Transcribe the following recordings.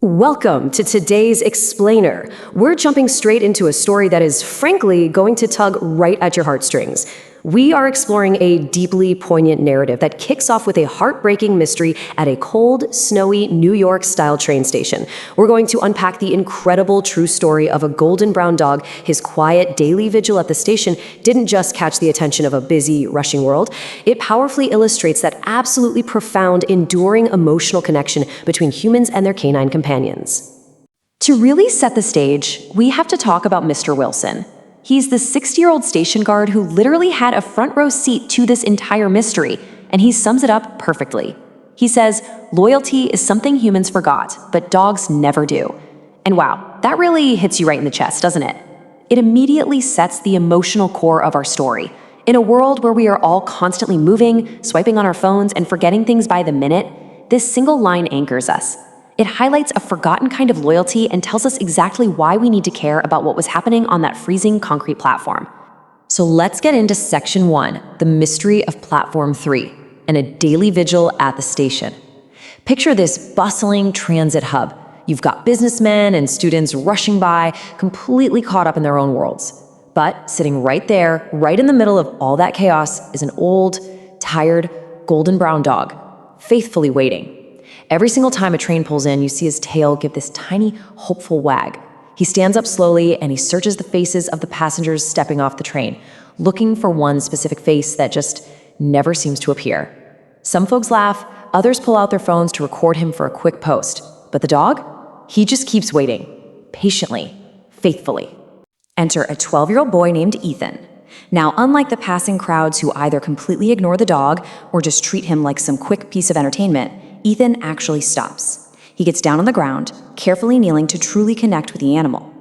Welcome to today's Explainer. We're jumping straight into a story that is frankly going to tug right at your heartstrings. We are exploring a deeply poignant narrative that kicks off with a heartbreaking mystery at a cold, snowy New York-style train station. We're going to unpack the incredible true story of a golden brown dog. His quiet daily vigil at the station didn't just catch the attention of a busy, rushing world. It powerfully illustrates that absolutely profound, enduring emotional connection between humans and their canine companions. To really set the stage, we have to talk about Mr. Wilson. He's the 60-year-old station guard who literally had a front row seat to this entire mystery, and he sums it up perfectly. He says, "Loyalty is something humans forgot, but dogs never do." And wow, that really hits you right in the chest, doesn't it? It immediately sets the emotional core of our story. In a world where we are all constantly moving, swiping on our phones, and forgetting things by the minute, this single line anchors us. It highlights a forgotten kind of loyalty and tells us exactly why we need to care about what was happening on that freezing concrete platform. So let's get into Section 1, the mystery of Platform 3, and a daily vigil at the station. Picture this bustling transit hub. You've got businessmen and students rushing by, completely caught up in their own worlds. But sitting right there, right in the middle of all that chaos, is an old, tired, golden brown dog, faithfully waiting. Every single time a train pulls in, you see his tail give this tiny, hopeful wag. He stands up slowly and he searches the faces of the passengers stepping off the train, looking for one specific face that just never seems to appear. Some folks laugh, others pull out their phones to record him for a quick post. But the dog? He just keeps waiting, patiently, faithfully. Enter a 12-year-old boy named Ethan. Now, unlike the passing crowds who either completely ignore the dog or just treat him like some quick piece of entertainment, Ethan actually stops. He gets down on the ground, carefully kneeling to truly connect with the animal.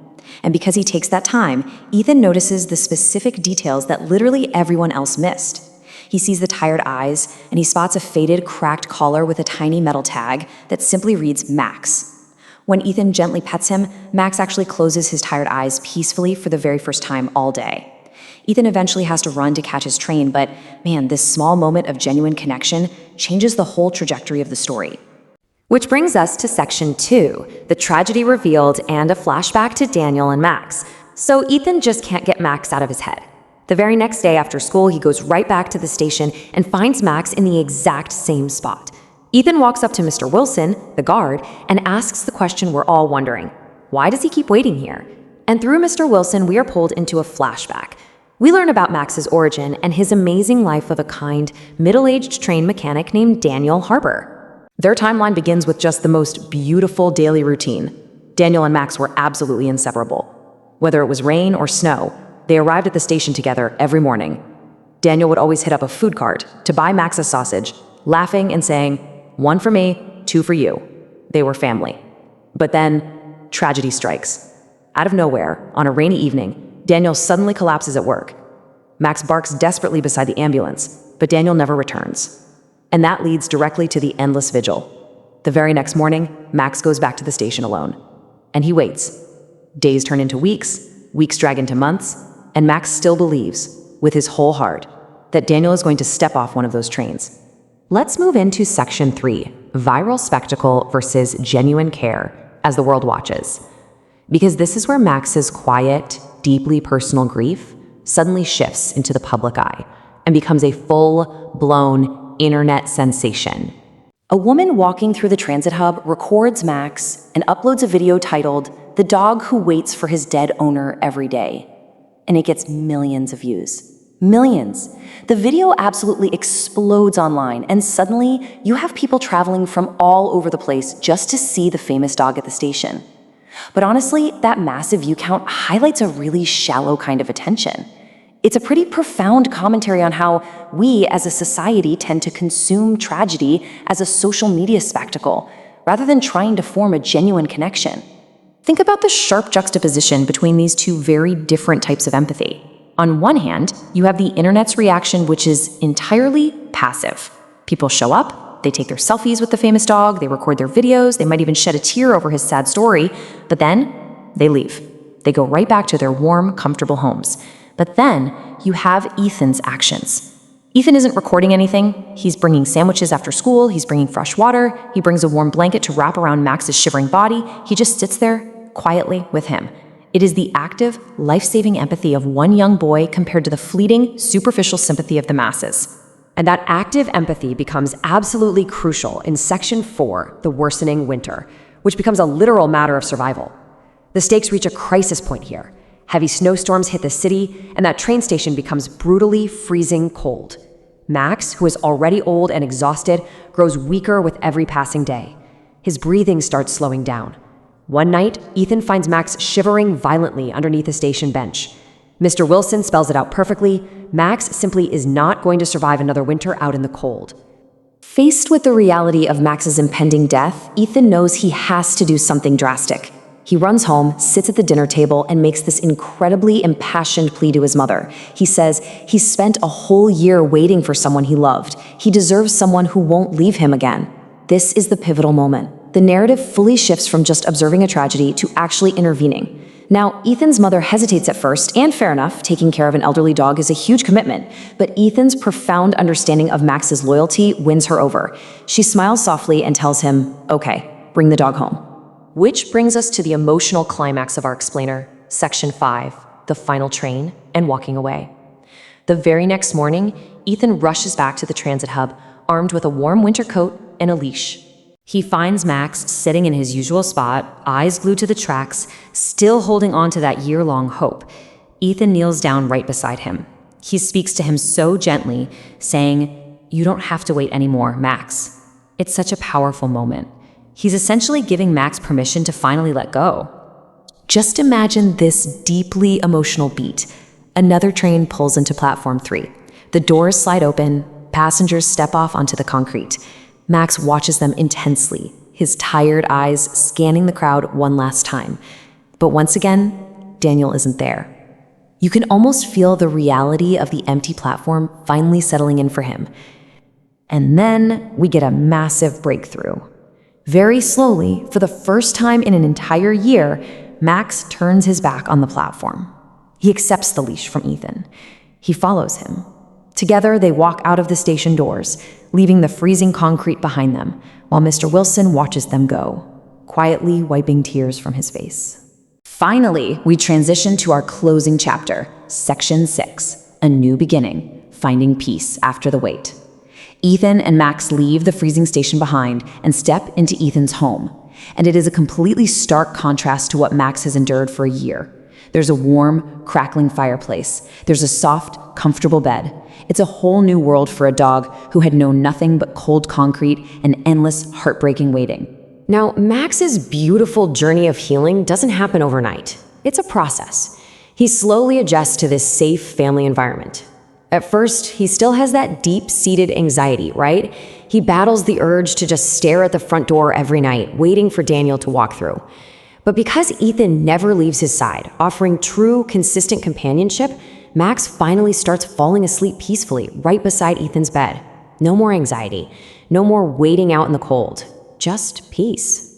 And because he takes that time, Ethan notices the specific details that literally everyone else missed. He sees the tired eyes, and he spots a faded, cracked collar with a tiny metal tag that simply reads Max. When Ethan gently pets him, Max actually closes his tired eyes peacefully for the very first time all day. Ethan eventually has to run to catch his train, but man, this small moment of genuine connection changes the whole trajectory of the story. Which brings us to Section 2, the tragedy revealed and a flashback to Daniel and Max. So Ethan just can't get Max out of his head. The very next day after school, he goes right back to the station and finds Max in the exact same spot. Ethan walks up to Mr. Wilson, the guard, and asks the question we're all wondering. Why does he keep waiting here? And through Mr. Wilson, we are pulled into a flashback. We learn about Max's origin and his amazing life of a kind, middle-aged train mechanic named Daniel Harbour. Their timeline begins with just the most beautiful daily routine. Daniel and Max were absolutely inseparable. Whether it was rain or snow, they arrived at the station together every morning. Daniel would always hit up a food cart to buy Max a sausage, laughing and saying, "One for me, two for you." They were family. But then, tragedy strikes. Out of nowhere, on a rainy evening, Daniel suddenly collapses at work. Max barks desperately beside the ambulance, but Daniel never returns. And that leads directly to the endless vigil. The very next morning, Max goes back to the station alone. And he waits. Days turn into weeks, weeks drag into months, and Max still believes, with his whole heart, that Daniel is going to step off one of those trains. Let's move into Section 3, viral spectacle versus genuine care, as the world watches. Because this is where Max's quiet, deeply personal grief suddenly shifts into the public eye and becomes a full-blown internet sensation. A woman walking through the transit hub records Max and uploads a video titled, "The Dog Who Waits for His Dead Owner Every Day." And it gets millions of views. Millions. The video absolutely explodes online, and suddenly you have people traveling from all over the place just to see the famous dog at the station. But honestly, that massive view count highlights a really shallow kind of attention. It's a pretty profound commentary on how we as a society tend to consume tragedy as a social media spectacle, rather than trying to form a genuine connection. Think about the sharp juxtaposition between these two very different types of empathy. On one hand, you have the internet's reaction, which is entirely passive. People show up, they take their selfies with the famous dog, they record their videos, they might even shed a tear over his sad story, but then they leave. They go right back to their warm, comfortable homes. But then you have Ethan's actions. Ethan isn't recording anything. He's bringing sandwiches after school, he's bringing fresh water, he brings a warm blanket to wrap around Max's shivering body. He just sits there, quietly, with him. It is the active, life-saving empathy of one young boy compared to the fleeting, superficial sympathy of the masses. And that active empathy becomes absolutely crucial in Section 4, the worsening winter, which becomes a literal matter of survival. The stakes reach a crisis point here. Heavy snowstorms hit the city, and that train station becomes brutally freezing cold. Max, who is already old and exhausted, grows weaker with every passing day. His breathing starts slowing down. One night, Ethan finds Max shivering violently underneath a station bench. Mr. Wilson spells it out perfectly. Max simply is not going to survive another winter out in the cold. Faced with the reality of Max's impending death, Ethan knows he has to do something drastic. He runs home, sits at the dinner table, and makes this incredibly impassioned plea to his mother. He says he's spent a whole year waiting for someone he loved. He deserves someone who won't leave him again. This is the pivotal moment. The narrative fully shifts from just observing a tragedy to actually intervening. Now, Ethan's mother hesitates at first, and fair enough, taking care of an elderly dog is a huge commitment, but Ethan's profound understanding of Max's loyalty wins her over. She smiles softly and tells him, "Okay, bring the dog home." Which brings us to the emotional climax of our explainer, Section 5, the final train, and walking away. The very next morning, Ethan rushes back to the transit hub, armed with a warm winter coat and a leash. He finds Max sitting in his usual spot, eyes glued to the tracks, still holding on to that year-long hope. Ethan kneels down right beside him. He speaks to him so gently, saying, "You don't have to wait anymore, Max." It's such a powerful moment. He's essentially giving Max permission to finally let go. Just imagine this deeply emotional beat. Another train pulls into platform 3. The doors slide open, passengers step off onto the concrete. Max watches them intensely, his tired eyes scanning the crowd one last time. But once again, Daniel isn't there. You can almost feel the reality of the empty platform finally settling in for him. And then we get a massive breakthrough. Very slowly, for the first time in an entire year, Max turns his back on the platform. He accepts the leash from Ethan. He follows him. Together, they walk out of the station doors, leaving the freezing concrete behind them, while Mr. Wilson watches them go, quietly wiping tears from his face. Finally, we transition to our closing chapter, Section 6, A New Beginning, Finding Peace After the Wait. Ethan and Max leave the freezing station behind and step into Ethan's home, and it is a completely stark contrast to what Max has endured for a year. There's a warm, crackling fireplace. There's a soft, comfortable bed. It's a whole new world for a dog who had known nothing but cold concrete and endless, heartbreaking waiting. Now, Max's beautiful journey of healing doesn't happen overnight. It's a process. He slowly adjusts to this safe family environment. At first, he still has that deep-seated anxiety, right? He battles the urge to just stare at the front door every night, waiting for Daniel to walk through. But because Ethan never leaves his side, offering true, consistent companionship, Max finally starts falling asleep peacefully right beside Ethan's bed. No more anxiety, no more waiting out in the cold, just peace.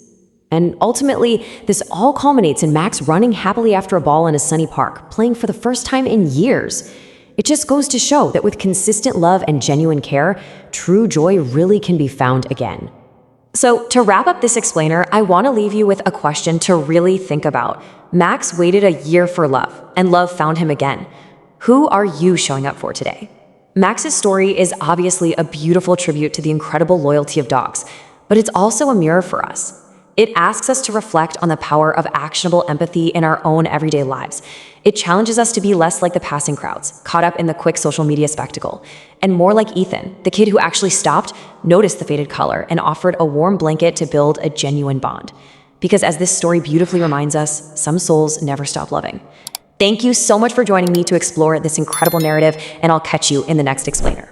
And ultimately, this all culminates in Max running happily after a ball in a sunny park, playing for the first time in years. It just goes to show that with consistent love and genuine care, true joy really can be found again. So to wrap up this explainer, I want to leave you with a question to really think about. Max waited a year for love, and love found him again. Who are you showing up for today? Max's story is obviously a beautiful tribute to the incredible loyalty of dogs, but it's also a mirror for us. It asks us to reflect on the power of actionable empathy in our own everyday lives. It challenges us to be less like the passing crowds, caught up in the quick social media spectacle, and more like Ethan, the kid who actually stopped, noticed the faded color, and offered a warm blanket to build a genuine bond. Because as this story beautifully reminds us, some souls never stop loving. Thank you so much for joining me to explore this incredible narrative, and I'll catch you in the next explainer.